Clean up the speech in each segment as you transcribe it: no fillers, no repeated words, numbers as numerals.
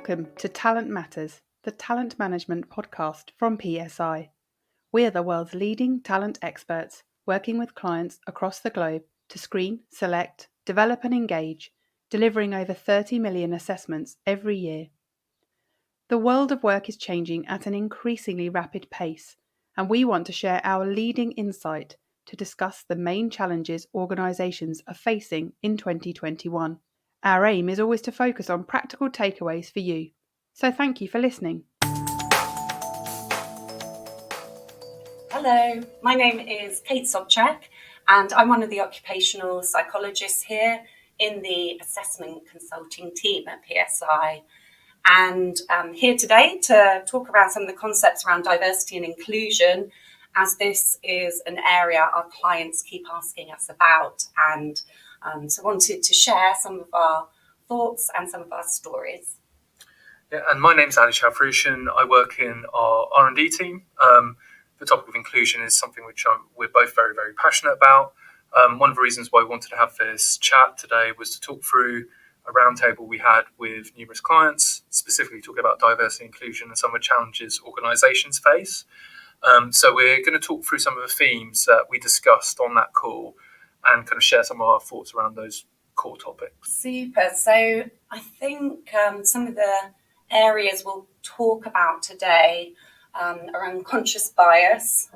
Welcome to Talent Matters, the talent management podcast from PSI. We are the world's leading talent experts, working with clients across the globe to screen, select, develop and engage, delivering over 30 million assessments every year. The world of work is changing at an increasingly rapid pace, and we want to share our leading insight to discuss the main challenges organisations are facing in 2021. Our aim is always to focus on practical takeaways for you. So thank you for listening. Hello, my name is Kate Sobczak and I'm one of the occupational psychologists here in the assessment consulting team at PSI. And I'm here today to talk about some of the concepts around diversity and inclusion, as this is an area our clients keep asking us about, and so wanted to share some of our thoughts and some of our stories. Yeah, and my name's Shalfrooshan. I work in our R&D team. The topic of inclusion is something which we're both very, very passionate about. One of the reasons why we wanted to have this chat today was to talk through a roundtable we had with numerous clients, specifically talking about diversity and inclusion and some of the challenges organisations face. So we're going to talk through some of the themes that we discussed on that call and kind of share some of our thoughts around those core topics. Super. So I think some of the areas we'll talk about today are unconscious bias,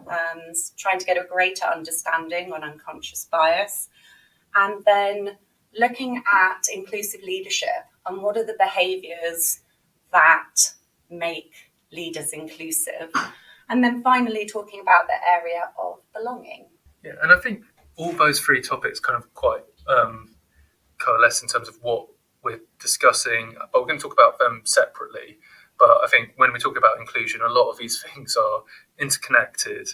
trying to get a greater understanding on unconscious bias, and then looking at inclusive leadership and what are the behaviours that make leaders inclusive, and then finally talking about the area of belonging. Yeah, and I think all those three topics kind of quite coalesce in terms of what we're discussing, but we're going to talk about them separately. But I think when we talk about inclusion, a lot of these things are interconnected.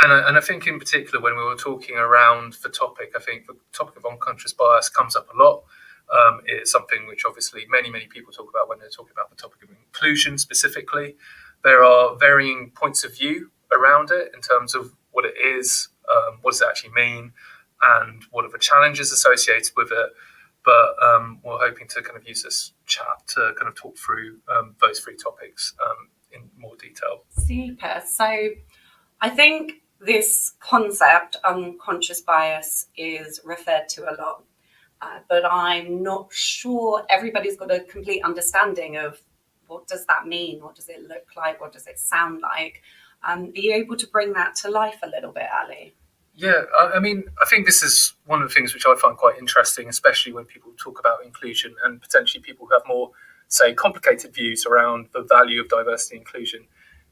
And I think in particular, when we were talking around the topic, I think the topic of unconscious bias comes up a lot. It's something which obviously many people talk about when they're talking about the topic of inclusion specifically. There are varying points of view around it in terms of what it is, what does it actually mean, and what are the challenges associated with it. But we're hoping to kind of use this chat to kind of talk through those three topics in more detail. Super. So I think this concept, unconscious bias, is referred to a lot. But I'm not sure everybody's got a complete understanding of what does that mean? What does it look like? What does it sound like? Are you able to bring that to life a little bit, Ali? Yeah, I mean, I think this is one of the things which I find quite interesting, especially when people talk about inclusion and potentially people who have more, say, complicated views around the value of diversity and inclusion,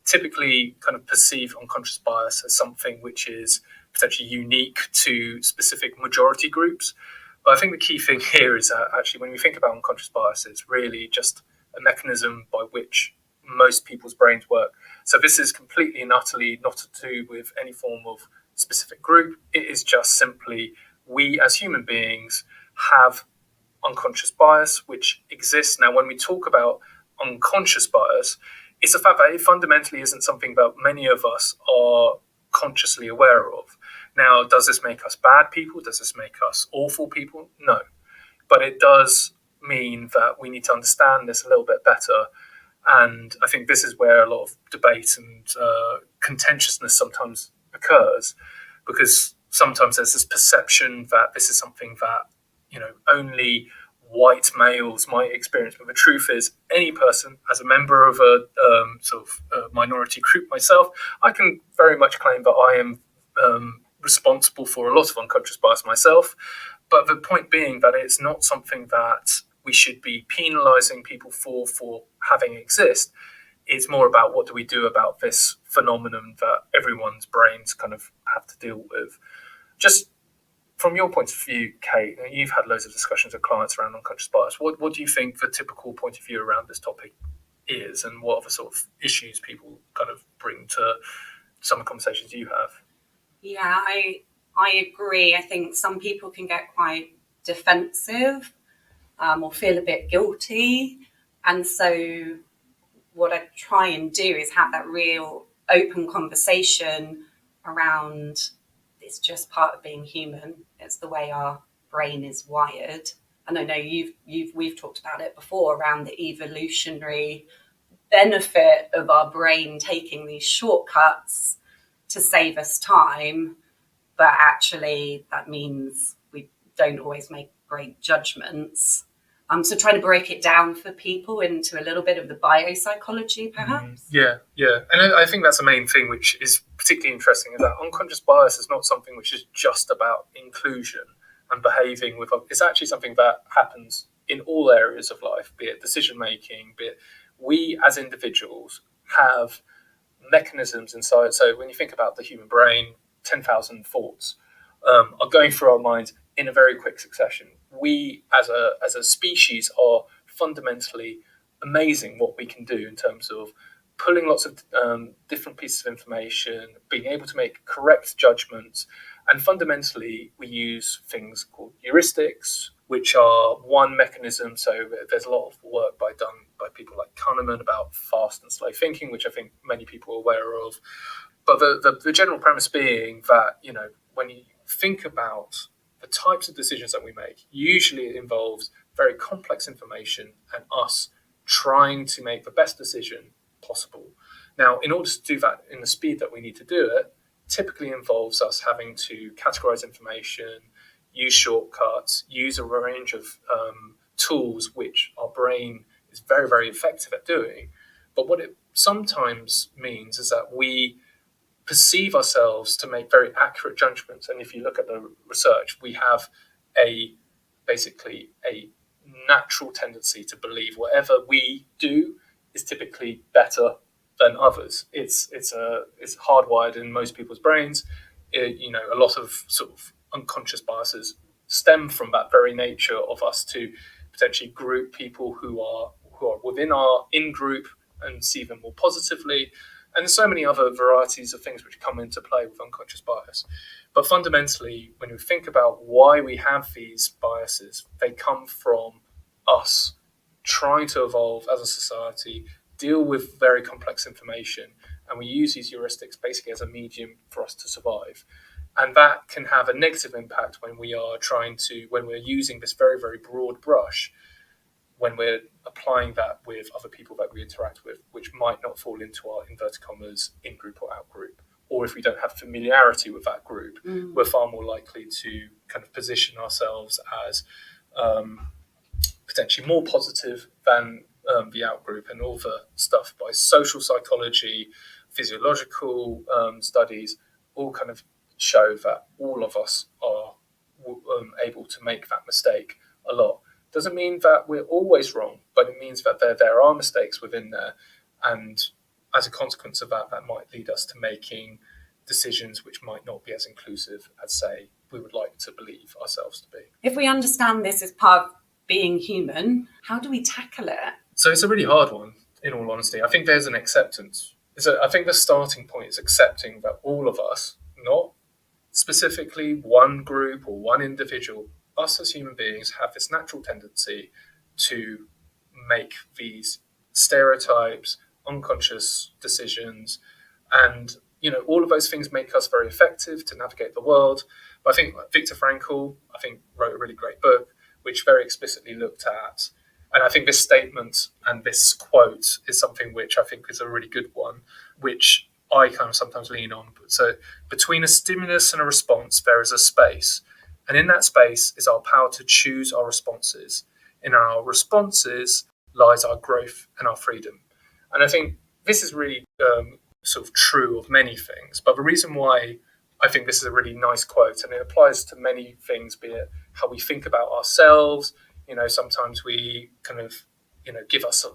typically kind of perceive unconscious bias as something which is potentially unique to specific majority groups. But I think the key thing here is that actually when we think about unconscious bias, it's really just a mechanism by which most people's brains work. So this is completely and utterly not to do with any form of specific group. It is just simply we as human beings have unconscious bias which exists. Now, when we talk about unconscious bias, it's the fact that it fundamentally isn't something that many of us are consciously aware of. Now, does this make us bad people? Does this make us awful people? No. But it does mean that we need to understand this a little bit better. And I think this is where a lot of debate and contentiousness sometimes occurs, because sometimes there's this perception that this is something that, you know, only white males might experience. But the truth is, any person, as a member of a minority group myself, I can very much claim that I am responsible for a lot of unconscious bias myself. But the point being that it's not something that we should be penalising people for having exist. It's more about what do we do about this phenomenon that everyone's brains kind of have to deal with. Just from your point of view, Kate, you've had loads of discussions with clients around unconscious bias. What do you think the typical point of view around this topic is, and what are the sort of issues people kind of bring to some of the conversations you have? Yeah, I agree. I think some people can get quite defensive or feel a bit guilty. And so what I try and do is have that real open conversation around it's just part of being human. It's the way our brain is wired. and I know we've talked about it before around the evolutionary benefit of our brain taking these shortcuts to save us time, but actually that means we don't always make great judgments. So trying to break it down for people into a little bit of the biopsychology, perhaps. Yeah. And I think that's the main thing, which is particularly interesting, is that unconscious bias is not something which is just about inclusion and behaving with. It's actually something that happens in all areas of life, be it decision making, be it we as individuals have mechanisms inside. So when you think about the human brain, 10,000 thoughts are going through our minds in a very quick succession. We as a species are fundamentally amazing what we can do in terms of pulling lots of different pieces of information, being able to make correct judgments, and fundamentally we use things called heuristics, which are one mechanism. So there's a lot of work done by people like Kahneman about fast and slow thinking, which I think many people are aware of. But the general premise being that, when you think about the types of decisions that we make, usually it involves very complex information and us trying to make the best decision possible. Now, in order to do that in the speed that we need to do it, typically involves us having to categorize information, use shortcuts, use a range of tools which our brain is very, very effective at doing. But what it sometimes means is that we perceive ourselves to make very accurate judgments. And if you look at the research, we have basically a natural tendency to believe whatever we do is typically better than others. It's hardwired in most people's brains. A lot of sort of unconscious biases stem from that very nature of us to potentially group people who are within our in-group and see them more positively. And there's so many other varieties of things which come into play with unconscious bias. But fundamentally, when we think about why we have these biases, they come from us trying to evolve as a society, deal with very complex information, and we use these heuristics basically as a medium for us to survive. And that can have a negative impact when we're using this very, very broad brush, when we're applying that with other people that we interact with, which might not fall into our inverted commas in-group or out-group. Or if we don't have familiarity with that group, we're far more likely to kind of position ourselves as potentially more positive than the out-group. And all the stuff by social psychology, physiological studies, all kind of show that all of us are able to make that mistake a lot. Doesn't mean that we're always wrong, but it means that there are mistakes within there. And as a consequence of that, that might lead us to making decisions which might not be as inclusive as, say, we would like to believe ourselves to be. If we understand this as part of being human, how do we tackle it? So it's a really hard one, in all honesty. I think there's an acceptance. I think the starting point is accepting that all of us, not specifically one group or one individual, us as human beings have this natural tendency to make these stereotypes, unconscious decisions, and all of those things make us very effective to navigate the world. But I think Viktor Frankl, wrote a really great book which very explicitly looked at, and I think this statement and this quote is something which I think is a really good one, which I kind of sometimes lean on. So between a stimulus and a response, there is a space. And in that space is our power to choose our responses. In our responses lies our growth and our freedom. And I think this is really sort of true of many things. But the reason why I think this is a really nice quote, and it applies to many things, be it how we think about ourselves. Sometimes we kind of, give us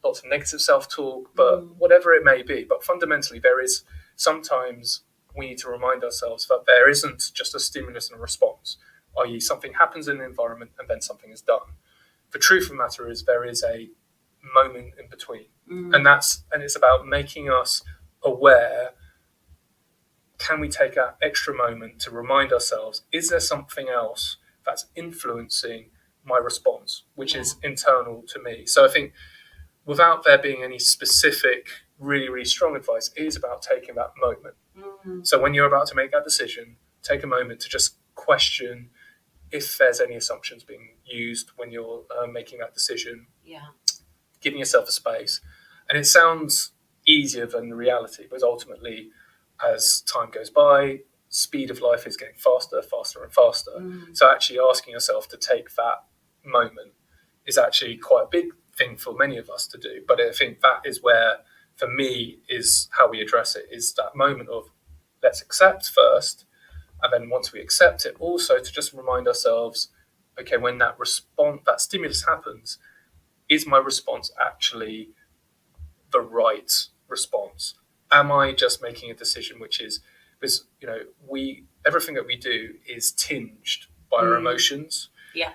lots of negative self-talk, but whatever it may be. But fundamentally, there is sometimes we need to remind ourselves that there isn't just a stimulus and a response, i.e. something happens in the environment and then something is done. The truth of the matter is there is a moment in between. And it's about making us aware. Can we take that extra moment to remind ourselves, is there something else that's influencing my response, which is internal to me? So I think without there being any specific, really, really strong advice, it is about taking that moment. So when you're about to make that decision, take a moment to just question, if there's any assumptions being used when you're making that decision. Yeah. Giving yourself a space. And it sounds easier than the reality, but ultimately, as time goes by, speed of life is getting faster and faster. So actually asking yourself to take that moment is actually quite a big thing for many of us to do. But I think that is where, for me, is how we address it, is that moment of let's accept first. And then once we accept it, also to just remind ourselves, okay, when that stimulus happens, is my response actually the right response? Am I just making a decision which is, because everything that we do is tinged by our emotions. Yeah.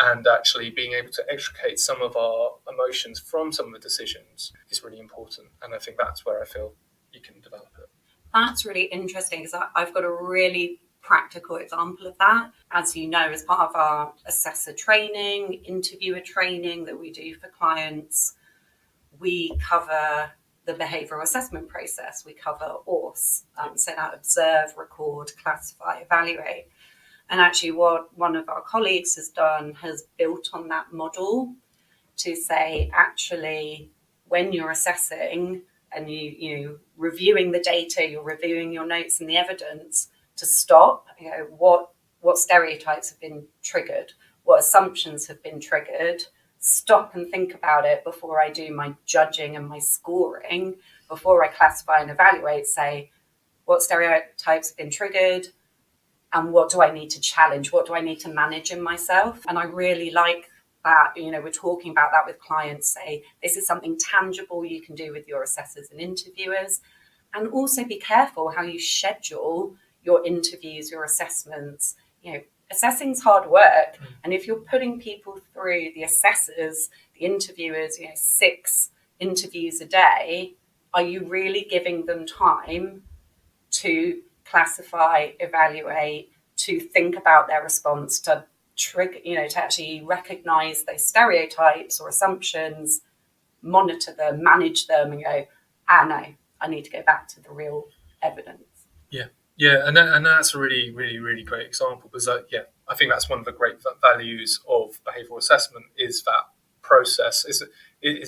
And actually being able to extricate some of our emotions from some of the decisions is really important. And I think that's where I feel you can develop it. That's really interesting, because I've got a really practical example of that. As you know, as part of our assessor training, interviewer training that we do for clients, we cover the behavioural assessment process. We cover ORS, so that observe, record, classify, evaluate. And actually what one of our colleagues has done has built on that model to say, actually, when you're assessing and you reviewing the data, you're reviewing your notes and the evidence, to stop, what stereotypes have been triggered, what assumptions have been triggered, stop and think about it before I do my judging and my scoring, before I classify and evaluate, say, what stereotypes have been triggered and what do I need to challenge? What do I need to manage in myself? And I really like that, we're talking about that with clients, say, this is something tangible you can do with your assessors and interviewers. And also be careful how you schedule your interviews, your assessments. Assessing's hard work. And if you're putting people through, the assessors, the interviewers, 6 interviews a day, are you really giving them time to classify, evaluate, to think about their response, to trigger, to actually recognize those stereotypes or assumptions, monitor them, manage them, and go, no, I need to go back to the real evidence. Yeah, and that's a really, really, really great example, because I think that's one of the great values of behavioural assessment, is that process. Is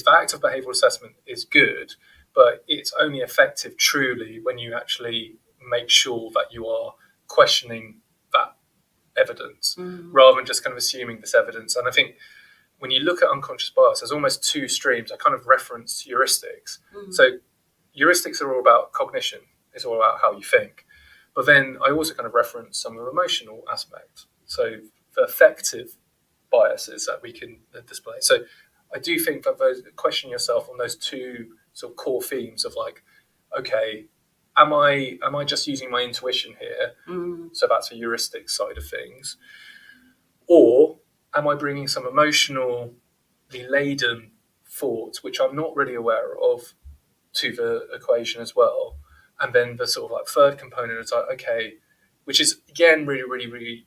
the act of behavioural assessment is good, but it's only effective truly when you actually make sure that you are questioning that evidence rather than just kind of assuming this evidence. And I think when you look at unconscious bias, there's almost 2 streams. I kind of reference heuristics. So heuristics are all about cognition. It's all about how you think. But then I also kind of reference some of the emotional aspects. So the affective biases that we can display. So I do think that question yourself on those 2 sort of core themes of like, okay, am I just using my intuition here? So that's a heuristic side of things. Or am I bringing some emotionally laden thoughts, which I'm not really aware of, to the equation as well? And then the sort of like third component is like, okay, which is again really, really, really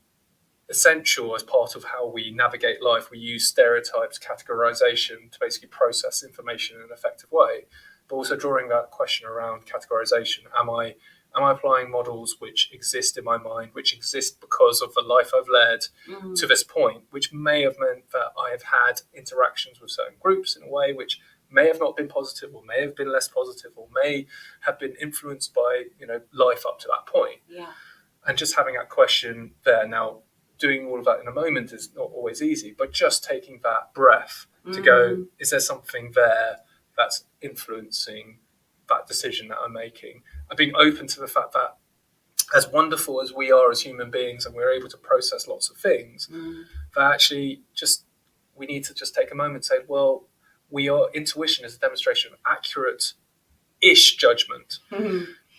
essential as part of how we navigate life. We use stereotypes, categorization to basically process information in an effective way, but also drawing that question around categorization. Am I applying models which exist in my mind, which exist because of the life I've led to this point, which may have meant that I have had interactions with certain groups in a way which may have not been positive, or may have been less positive, or may have been influenced by life up to that point. And just having that question there. Now, doing all of that in a moment is not always easy, but just taking that breath to go, is there something there that's influencing that decision that I'm making? And being open to the fact that, as wonderful as we are as human beings and we're able to process lots of things, that actually we need to just take a moment and say, well, intuition is a demonstration of accurate-ish judgment.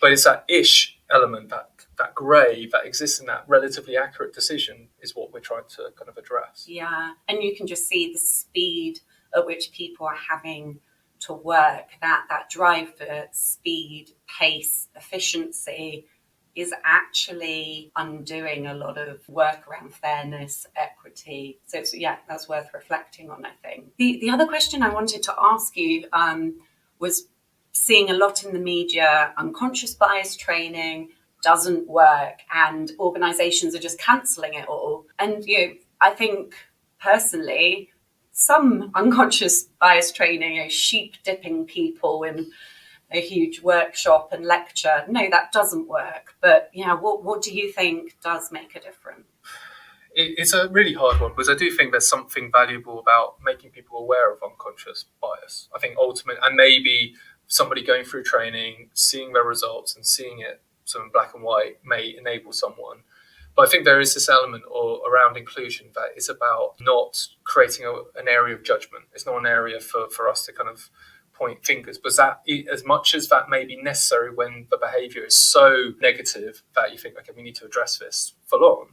But it's that ish element, that grey that exists in that relatively accurate decision, is what we're trying to kind of address. Yeah, and you can just see the speed at which people are having to work, that drive for speed, pace, efficiency is actually undoing a lot of work around fairness, equity. So that's worth reflecting on, I think. The other question I wanted to ask you was seeing a lot in the media, unconscious bias training, doesn't work and organisations are just cancelling it all. And I think personally, some unconscious bias training, sheep dipping people in a huge workshop and lecture, no, that doesn't work. But what do you think does make a difference? It's a really hard one, because I do think there's something valuable about making people aware of unconscious bias. I think ultimately, and maybe somebody going through training, seeing their results and seeing it sort of in black and white may enable someone. But I think there is this element around inclusion that is about not creating an area of judgment. It's not an area for us to kind of point fingers, but that, as much as that may be necessary when the behaviour is so negative that you think, okay, we need to address this full on.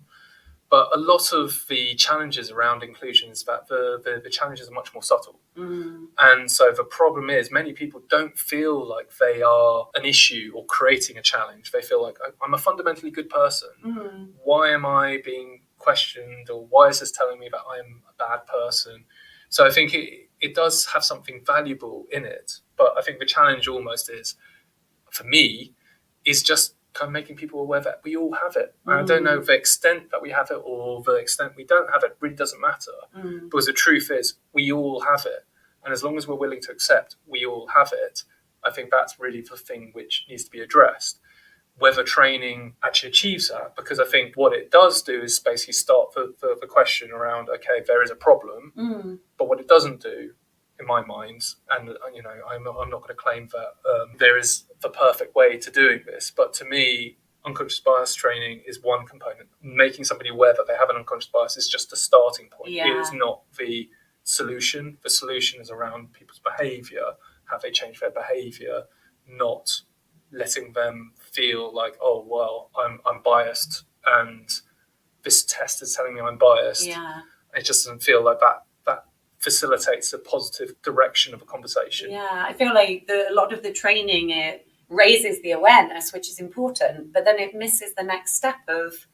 But a lot of the challenges around inclusion is that the challenges are much more subtle. And so the problem is many people don't feel like they are an issue or creating a challenge. They feel like, I'm a fundamentally good person. Why am I being questioned? Or why is this telling me that I'm a bad person? So I think it does have something valuable in it. But I think the challenge almost is, for me, is just kind of making people aware that we all have it. I don't know the extent that we have it or the extent we don't have it really doesn't matter. Because the truth is, we all have it. And as long as we're willing to accept we all have it, I think that's really the thing which needs to be addressed. Whether training actually achieves that, because I think what it does do is basically start the question around, okay, there is a problem, but what it doesn't do, in my mind, and I'm not going to claim that there is the perfect way to doing this, but to me, unconscious bias training is one component. Making somebody aware that they have an unconscious bias is just a starting point. It is not the solution. The solution is around people's behaviour, how they change their behaviour, not letting them feel like, oh well, I'm biased and this test is telling me I'm biased. It just doesn't feel like that facilitates a positive direction of a conversation. I feel like a lot of the training, it raises the awareness, which is important, but then it misses the next step of,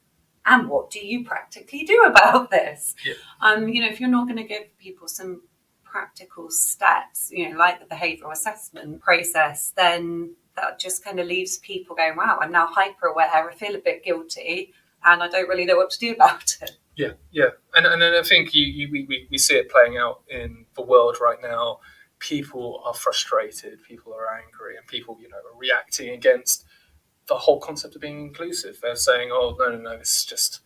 and what do you practically do about this? If you're not going to give people some practical steps, like the behavioural assessment process, then that just kind of leaves people going, wow, I'm now hyper aware, I feel a bit guilty, and I don't really know what to do about it. And I think we see it playing out in the world right now. People are frustrated, people are angry, and people are reacting against the whole concept of being inclusive. They're saying, oh no, this is just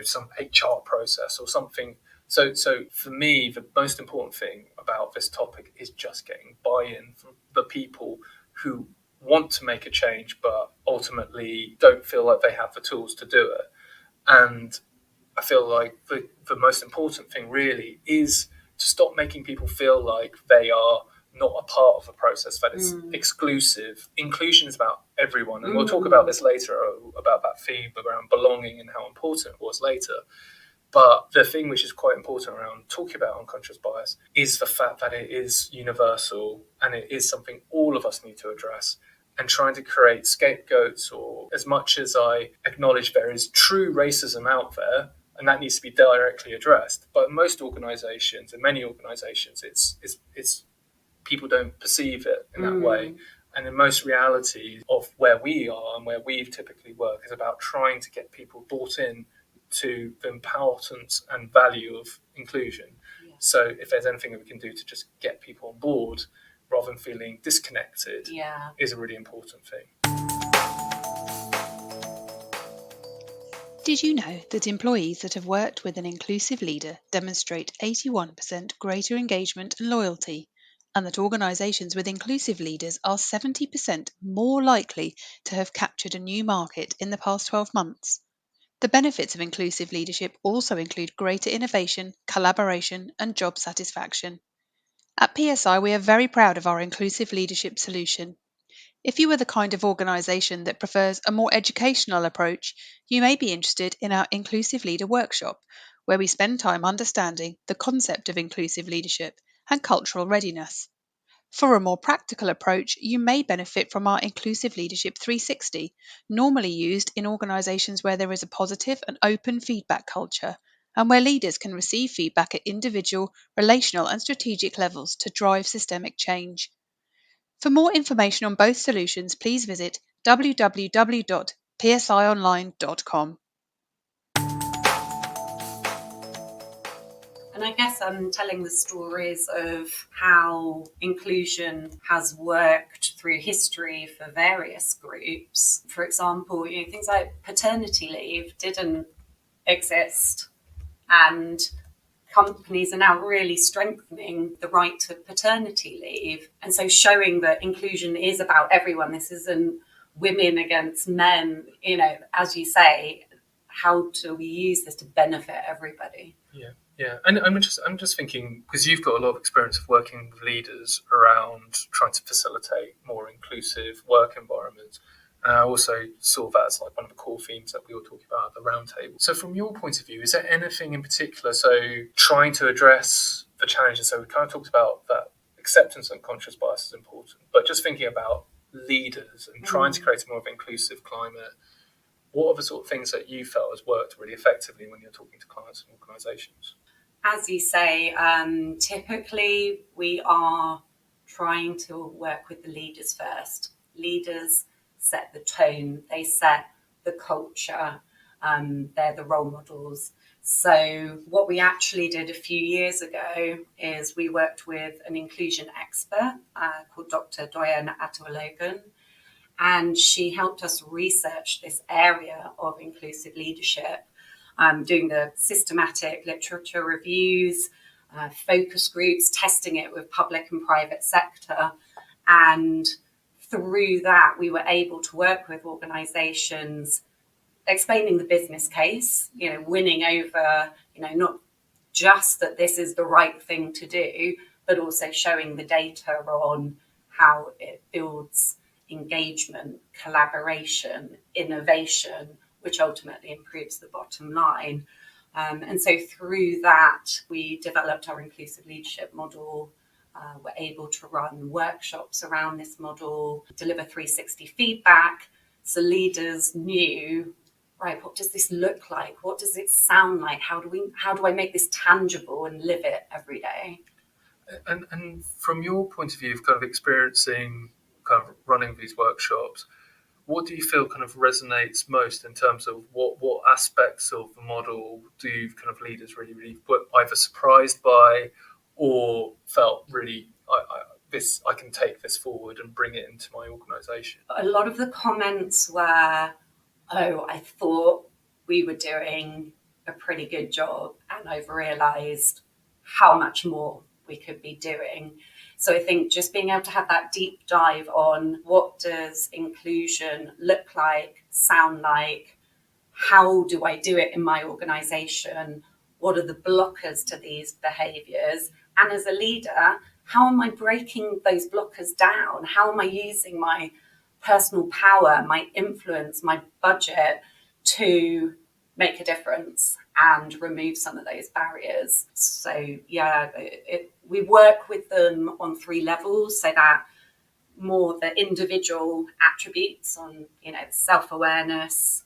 some HR process or something. So for me, the most important thing about this topic is just getting buy-in from the people who want to make a change but ultimately don't feel like they have the tools to do it. And I feel like the most important thing really is to stop making people feel like they are not a part of a process that is exclusive. Inclusion is about everyone. And we'll talk about this later, about that theme around belonging and how important it was later. But the thing which is quite important around talking about unconscious bias is the fact that it is universal and it is something all of us need to address. And trying to create scapegoats, or as much as I acknowledge there is true racism out there, and that needs to be directly addressed. But in most organisations, in many organisations, it's people don't perceive it in that way. And in most reality of where we are and where we typically work is about trying to get people bought in to the importance and value of inclusion. So if there's anything that we can do to just get people on board rather than feeling disconnected is a really important thing. Did you know that employees that have worked with an inclusive leader demonstrate 81% greater engagement and loyalty, and that organisations with inclusive leaders are 70% more likely to have captured a new market in the past 12 months? The benefits of inclusive leadership also include greater innovation, collaboration, and job satisfaction. At PSI, we are very proud of our inclusive leadership solution. If you are the kind of organisation that prefers a more educational approach, you may be interested in our Inclusive Leader Workshop, where we spend time understanding the concept of inclusive leadership and cultural readiness. For a more practical approach, you may benefit from our Inclusive Leadership 360, normally used in organisations where there is a positive and open feedback culture, and where leaders can receive feedback at individual, relational, and strategic levels to drive systemic change. For more information on both solutions, please visit www.psi.org.uk. psionline.com. And I guess I'm telling the stories of how inclusion has worked through history for various groups. For example, things like paternity leave didn't exist, and companies are now really strengthening the right to paternity leave. And so showing that inclusion is about everyone. This isn't women against men, as you say, how do we use this to benefit everybody? Yeah, and I'm just thinking, because you've got a lot of experience of working with leaders around trying to facilitate more inclusive work environments. And I also saw that as like one of the core themes that we were talking about at the roundtable. So from your point of view, is there anything in particular, so trying to address the challenges, so we kind of talked about that acceptance and conscious bias is important, but just thinking about leaders and trying to create a more of an inclusive climate, what are the sort of things that you felt has worked really effectively when you're talking to clients and organisations? As you say, typically we are trying to work with the leaders first. Leaders set the tone, they set the culture, they're the role models. So what we actually did a few years ago is we worked with an inclusion expert called Dr. Diane Atawalogan, and she helped us research this area of inclusive leadership, doing the systematic literature reviews, focus groups, testing it with public and private sector. And through that, we were able to work with organisations, explaining the business case, winning over, not just that this is the right thing to do, but also showing the data on how it builds engagement, collaboration, innovation, which ultimately improves the bottom line. And so through that, we developed our inclusive leadership model. We're able to run workshops around this model, deliver 360 feedback. So leaders knew, right, what does this look like? What does it sound like? How do I make this tangible and live it every day? And from your point of view of kind of experiencing, kind of running these workshops, what do you feel kind of resonates most in terms of what aspects of the model do you kind of leaders really were either surprised by or felt really, I can take this forward and bring it into my organisation? A lot of the comments were, I thought we were doing a pretty good job and I've realised how much more we could be doing. So I think just being able to have that deep dive on what does inclusion look like, sound like, how do I do it in my organisation, what are the blockers to these behaviours, and as a leader, how am I breaking those blockers down? How am I using my personal power, my influence, my budget to make a difference and remove some of those barriers? So yeah, we work with them on 3 levels, so that more the individual attributes on, self-awareness,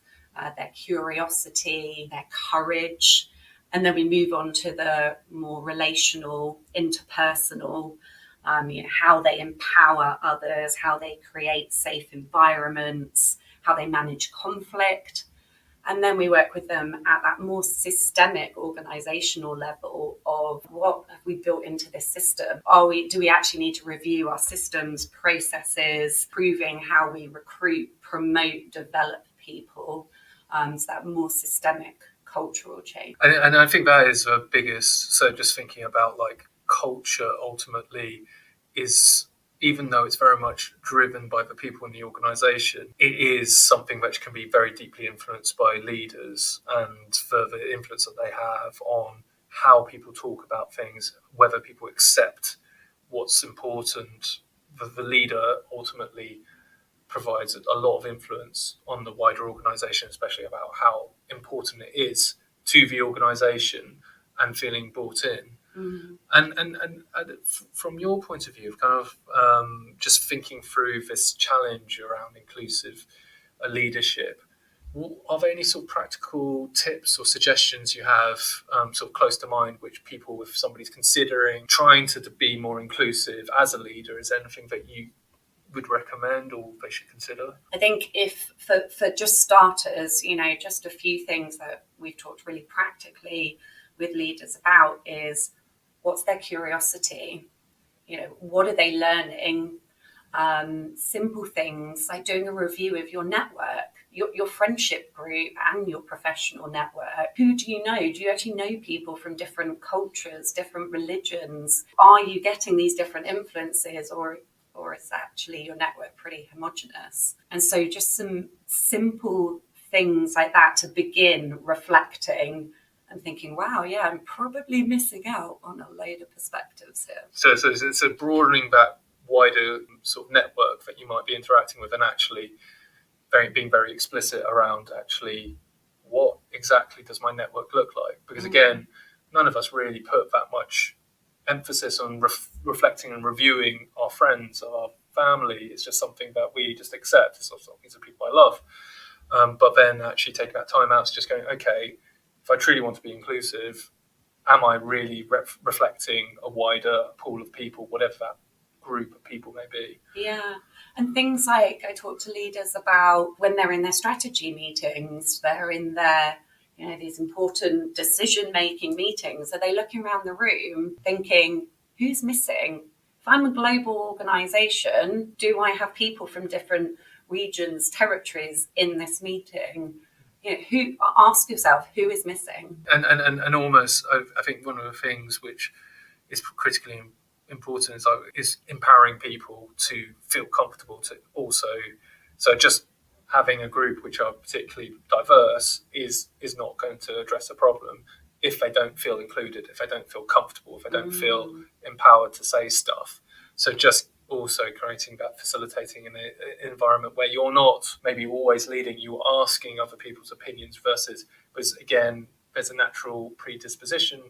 their curiosity, their courage, and then we move on to the more relational, interpersonal, how they empower others, how they create safe environments, how they manage conflict. And then we work with them at that more systemic organizational level of what have we built into this system? Do we actually need to review our systems, processes, proving how we recruit, promote, develop people? So that more systemic cultural change. And I think that is the biggest, so just thinking about like culture ultimately is, even though it's very much driven by the people in the organisation, it is something which can be very deeply influenced by leaders and the influence that they have on how people talk about things, whether people accept what's important. The leader ultimately provides a lot of influence on the wider organisation, especially about how important it is to the organisation and feeling brought in. And from your point of view, kind of just thinking through this challenge around inclusive leadership, are there any sort of practical tips or suggestions you have sort of close to mind, which people, if somebody's considering trying to be more inclusive as a leader, is there anything that you would recommend or they should consider? I think if for just starters, just a few things that we've talked really practically with leaders about is what's their curiosity? What are they learning? Simple things like doing a review of your network, your friendship group and your professional network. Who do you know? Do you actually know people from different cultures, different religions? Are you getting these different influences, or is actually your network pretty homogenous? And so just some simple things like that to begin reflecting and thinking, wow, yeah, I'm probably missing out on a load of perspectives here. So it's a broadening that wider sort of network that you might be interacting with, and actually being very explicit around actually what exactly does my network look like? Because again, none of us really put that much emphasis on reflecting and reviewing our friends, our family. It's just something that we just accept. It's something that people I love. But then actually taking that time out to just going, okay, if I truly want to be inclusive, am I really reflecting a wider pool of people, whatever that group of people may be? Yeah. And things like I talk to leaders about when they're in their strategy meetings, they're in their, these important decision-making meetings. Are they looking around the room thinking, who's missing? If I'm a global organization, do I have people from different regions, territories in this meeting? Who, ask yourself, who is missing? And almost, I think one of the things which is critically important is empowering people to feel comfortable to also. So just having a group which are particularly diverse is not going to address a problem if they don't feel included, if they don't feel comfortable, if they don't feel empowered to say stuff. So just also creating that, facilitating an environment where you're not maybe always leading, you're asking other people's opinions versus, because again, there's a natural predisposition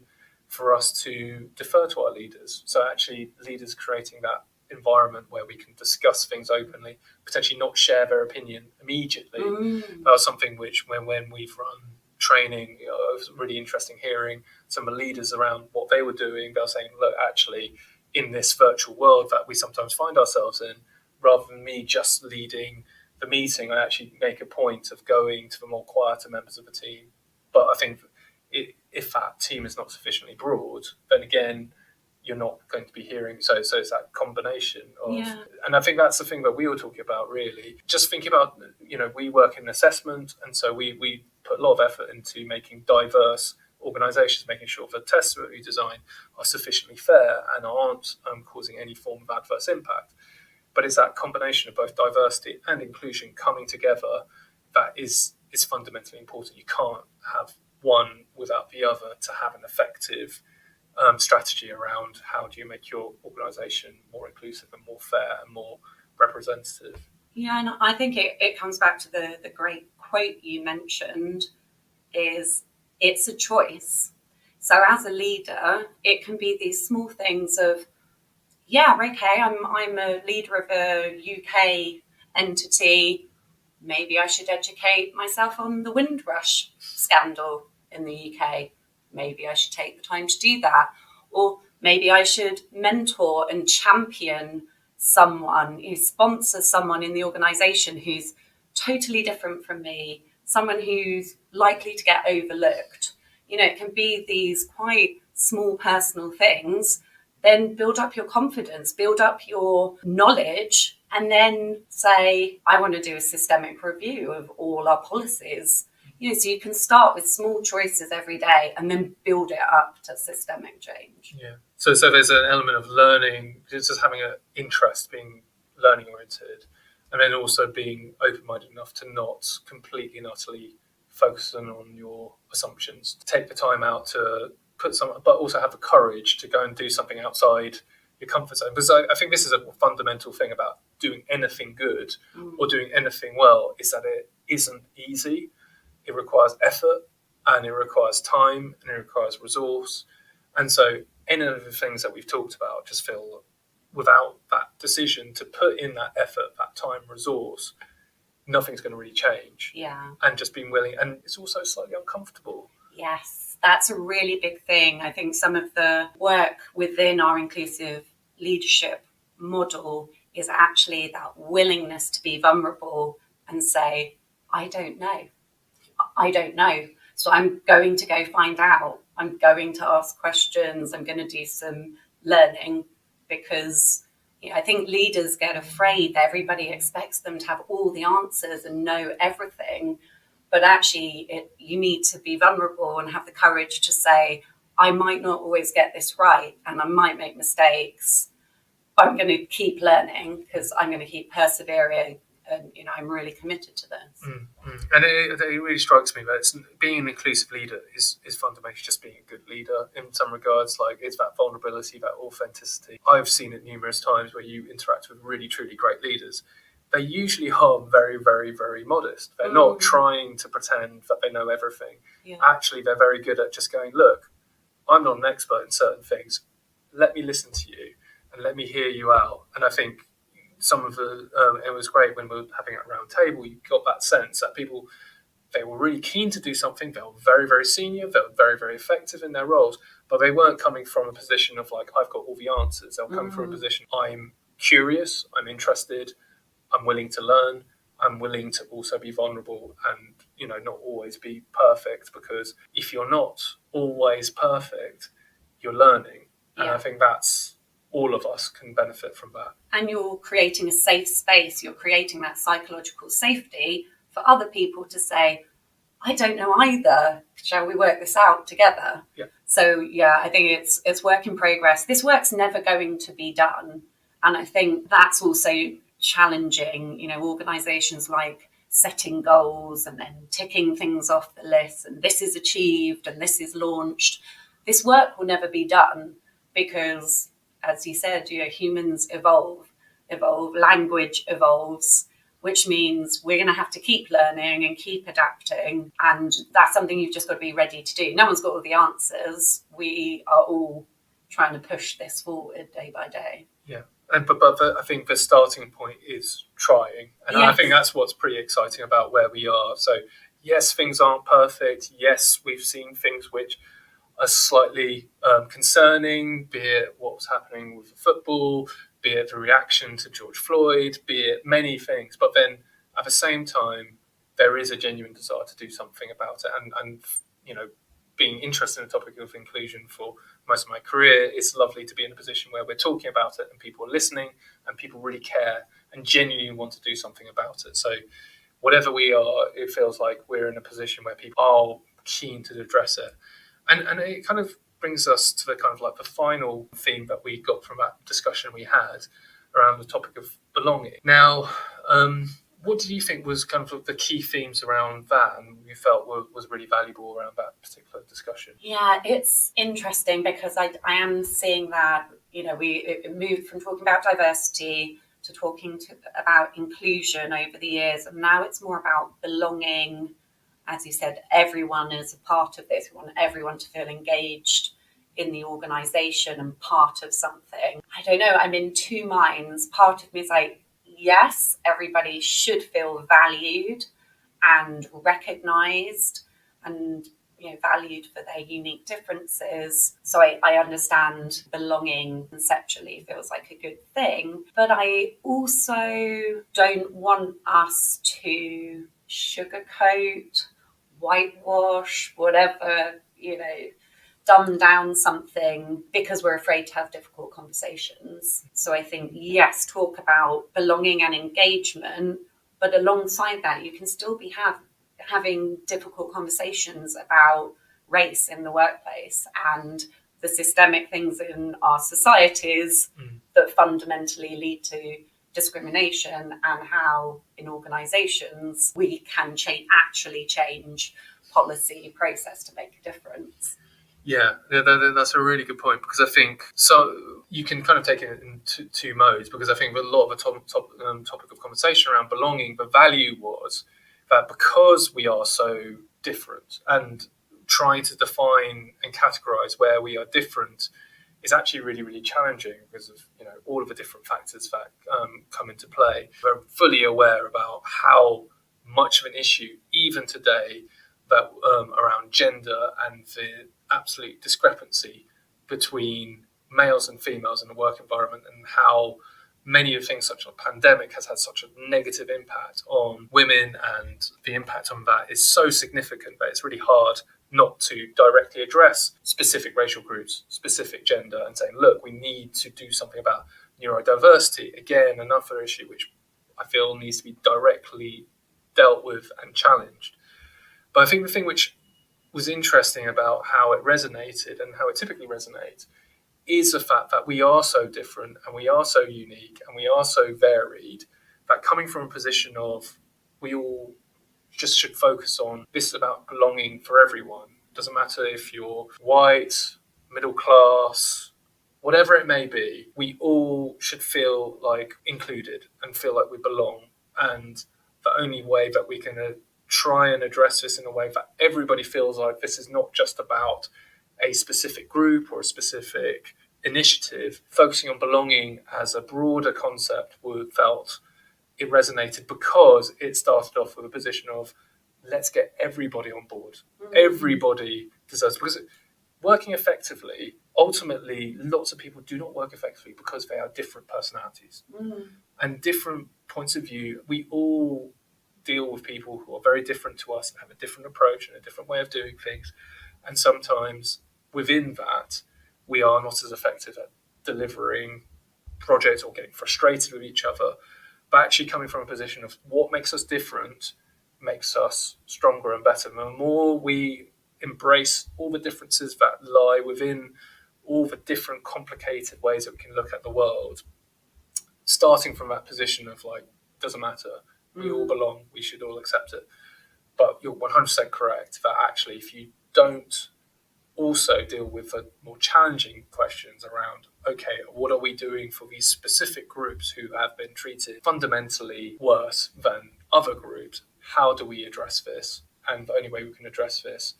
for us to defer to our leaders. So actually leaders creating that environment where we can discuss things openly, potentially not share their opinion immediately. That was something which when we've run training, it was really interesting hearing some of the leaders around what they were doing. They were saying, look, actually in this virtual world that we sometimes find ourselves in, rather than me just leading the meeting, I actually make a point of going to the more quieter members of the team. But I think if that team is not sufficiently broad, then again, you're not going to be hearing. So it's that combination of, and I think that's the thing that we were talking about really. Just thinking about, we work in assessment, and so we put a lot of effort into making diverse organisations, making sure the tests that we design are sufficiently fair and aren't causing any form of adverse impact. But it's that combination of both diversity and inclusion coming together that is fundamentally important. You can't have one without the other to have an effective strategy around how do you make your organisation more inclusive and more fair and more representative. Yeah, and I think it comes back to the great quote you mentioned is it's a choice. So as a leader, it can be these small things of, yeah, okay, I'm a leader of a UK entity. Maybe I should educate myself on the Windrush scandal in the UK. Maybe I should take the time to do that. Or maybe I should mentor and champion someone, sponsor someone in the organisation who's totally different from me, someone who's likely to get overlooked. It can be these quite small personal things. Then build up your confidence, build up your knowledge, and then say, I want to do a systemic review of all our policies. So you can start with small choices every day and then build it up to systemic change. Yeah. So there's an element of learning, just having an interest, being learning oriented, and then also being open-minded enough to not completely and utterly focus on your assumptions. Take the time out to put some, but also have the courage to go and do something outside your comfort zone. Because I think this is a fundamental thing about doing anything good or doing anything well, is that it isn't easy. It requires effort, and it requires time, and it requires resource. And so any of the things that we've talked about just feel without that decision to put in that effort, that time, resource, nothing's going to really change. Yeah. And just being willing, and it's also slightly uncomfortable. Yes, that's a really big thing. I think some of the work within our inclusive leadership model is actually that willingness to be vulnerable and say, I don't know. So I'm going to go find out. I'm going to ask questions. I'm going to do some learning, because I think leaders get afraid that everybody expects them to have all the answers and know everything. But actually, you need to be vulnerable and have the courage to say, I might not always get this right and I might make mistakes. I'm going to keep learning because I'm going to keep persevering. And, I'm really committed to this. And it really strikes me that being an inclusive leader is fundamentally just being a good leader in some regards. Like, it's that vulnerability, that authenticity. I've seen it numerous times where you interact with really, truly great leaders. They usually are very, very, very modest. They're not trying to pretend that they know everything. Yeah. Actually, they're very good at just going, look, I'm not an expert in certain things. Let me listen to you and let me hear you out. And I think some of it was great when we were having it around table. You got that sense that people, they were really keen to do something. They were very, very senior. They were very, very effective in their roles, but they weren't coming from a position of like, I've got all the answers. They'll come from a position, I'm curious, I'm interested, I'm willing to learn, I'm willing to also be vulnerable and, not always be perfect, because if you're not always perfect, you're learning. Yeah. And I think that's, all of us can benefit from that. And you're creating a safe space. You're creating that psychological safety for other people to say, I don't know either. Shall we work this out together? Yeah. So, I think it's work in progress. This work's never going to be done. And I think that's also challenging. Organisations like setting goals and then ticking things off the list, and this is achieved and this is launched. This work will never be done because, as you said, humans evolve, language evolves, which means we're going to have to keep learning and keep adapting. And that's something you've just got to be ready to do. No one's got all the answers. We are all trying to push this forward day by day. Yeah. But I think the starting point is trying. And yes. I think that's what's pretty exciting about where we are. So, yes, things aren't perfect. Yes, we've seen things which are slightly concerning, be it what was happening with the football, be it the reaction to George Floyd, be it many things. But then at the same time, there is a genuine desire to do something about it. And being interested in the topic of inclusion for most of my career, it's lovely to be in a position where we're talking about it and people are listening and people really care and genuinely want to do something about it. So whatever we are, it feels like we're in a position where people are keen to address it. And it kind of brings us to the kind of like the final theme that we got from that discussion we had around the topic of belonging. Now, what did you think was kind of the key themes around that and you felt was really valuable around that particular discussion? Yeah, it's interesting because I am seeing that, we moved from talking about diversity to talking about inclusion over the years. And now it's more about belonging. As you said, everyone is a part of this. We want everyone to feel engaged in the organisation and part of something. I don't know, I'm in two minds. Part of me is like, yes, everybody should feel valued and recognised and valued for their unique differences. So I understand belonging conceptually feels like a good thing. But I also don't want us to sugarcoat, whitewash, whatever, dumb down something because we're afraid to have difficult conversations. So I think, yes, talk about belonging and engagement, but alongside that, you can still be having difficult conversations about race in the workplace and the systemic things in our societies that fundamentally lead to discrimination, and how in organisations we can actually change policy process to make a difference. Yeah, that's a really good point, because I think so you can kind of take it in two modes, because I think a lot of the topic of conversation around belonging, the value was that because we are so different and trying to define and categorize where we are different is actually really, really challenging because of all of the different factors that come into play. We're fully aware about how much of an issue, even today, that around gender and the absolute discrepancy between males and females in the work environment, and how many of things such as a pandemic has had such a negative impact on women, and the impact on that is so significant that it's really hard not to directly address specific racial groups, specific gender, and saying, look, we need to do something about neurodiversity. Again, another issue which I feel needs to be directly dealt with and challenged. But I think the thing which was interesting about how it resonated and how it typically resonates is the fact that we are so different and we are so unique and we are so varied that coming from a position of we all just should focus on this is about belonging for everyone. Doesn't matter if you're white, middle class, whatever it may be, we all should feel like included and feel like we belong. And the only way that we can try and address this in a way that everybody feels like this is not just about a specific group or a specific initiative, focusing on belonging as a broader concept, felt it resonated because it started off with a position of let's get everybody on board. Everybody deserves, because working effectively, ultimately, lots of people do not work effectively because they are different personalities and different points of view. We all deal with people who are very different to us and have a different approach and a different way of doing things. And sometimes within that, we are not as effective at delivering projects or getting frustrated with each other, but actually coming from a position of what makes us different makes us stronger and better. And the more we embrace all the differences that lie within all the different complicated ways that we can look at the world, starting from that position of like, doesn't matter, we all belong, we should all accept it. But you're 100% correct that actually if you don't also deal with the more challenging questions around, okay, what are we doing for these specific groups who have been treated fundamentally worse than other groups? How do we address this? And the only way we can address this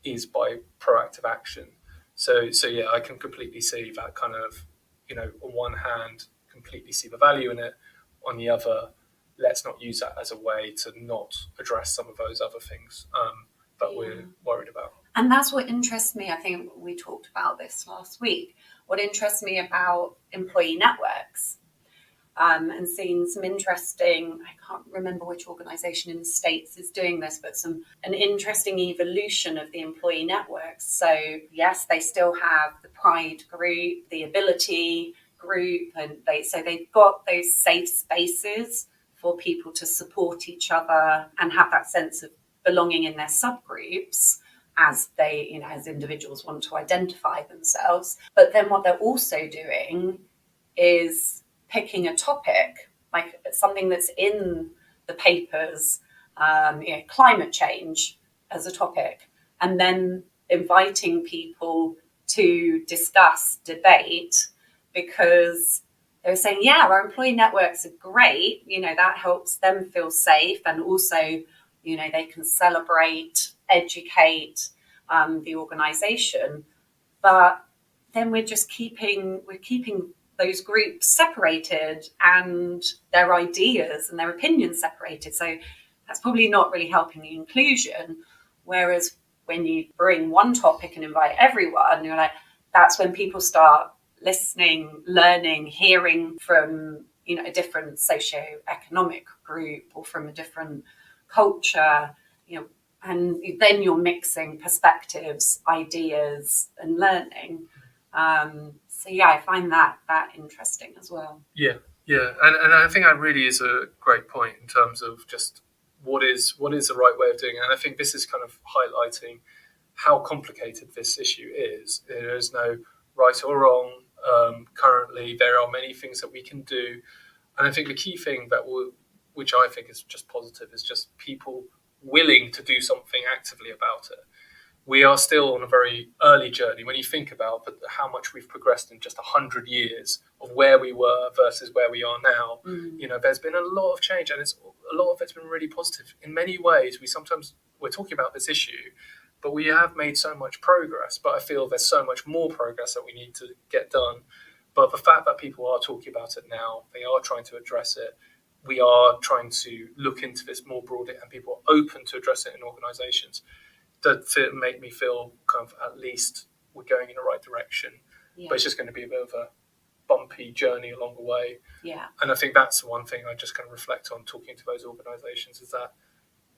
is by proactive action. So yeah, I can completely see that kind of, on one hand, completely see the value in it. On the other, let's not use that as a way to not address some of those other things that we're worried about. And that's what interests me. I think we talked about this last week. What interests me about employee networks and seeing some interesting, I can't remember which organisation in the States is doing this, but an interesting evolution of the employee networks. So yes, they still have the pride group, the ability group, and they've got those safe spaces for people to support each other and have that sense of belonging in their subgroups as they, as individuals want to identify themselves. But then what they're also doing is picking a topic, like something that's in the papers, climate change as a topic, and then inviting people to discuss, debate, because they're saying, yeah, our employee networks are great, that helps them feel safe, and also, they can celebrate, educate the organisation, but then we're keeping those groups separated and their ideas and their opinions separated. So that's probably not really helping the inclusion. Whereas when you bring one topic and invite everyone, you're like, that's when people start listening, learning, hearing from, a different socio-economic group or from a different culture, and then you're mixing perspectives, ideas, and learning. So yeah, I find that interesting as well. Yeah, and I think that really is a great point in terms of just what is the right way of doing it. And I think this is kind of highlighting how complicated this issue is. There is no right or wrong. Currently, there are many things that we can do, and I think the key thing which I think is just positive, is just people willing to do something actively about it. We are still on a very early journey when you think about how much we've progressed in just 100 years of where we were versus where we are now. There's been a lot of change, and a lot of it's been really positive. In many ways, we're talking about this issue, but we have made so much progress, but I feel there's so much more progress that we need to get done. But the fact that people are talking about it now, they are trying to address it, we are trying to look into this more broadly, and people are open to address it in organisations, that make me feel kind of at least we're going in the right direction. Yeah. But it's just going to be a bit of bumpy journey along the way. Yeah. And I think that's one thing I just kind of reflect on talking to those organisations, is that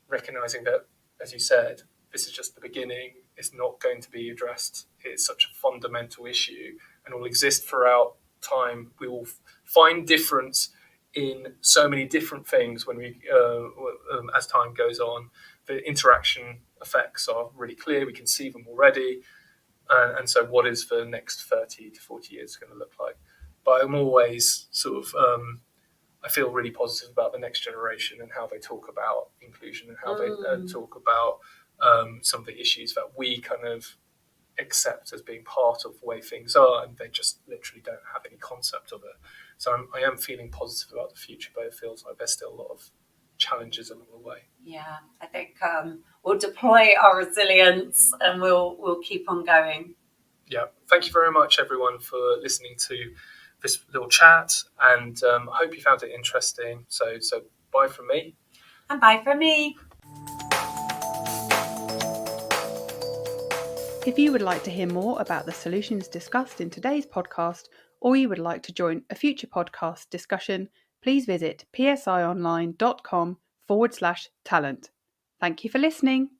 recognising that, as you said, this is just the beginning. It's not going to be addressed. It's such a fundamental issue and will exist throughout time. We will find difference in so many different things when we, as time goes on. The interaction effects are really clear. We can see them already. And so what is the next 30 to 40 years going to look like? But I'm always sort of, I feel really positive about the next generation and how they talk about inclusion and how they talk about some of the issues that we kind of accept as being part of the way things are, and they just literally don't have any concept of it. So I am feeling positive about the future, but it feels like there's still a lot of challenges along the way. Yeah, I think we'll deploy our resilience and we'll keep on going. Yeah, thank you very much, everyone, for listening to this little chat, and I hope you found it interesting. So bye from me. And bye from me. If you would like to hear more about the solutions discussed in today's podcast, or you would like to join a future podcast discussion, please visit psionline.com/talent. Thank you for listening.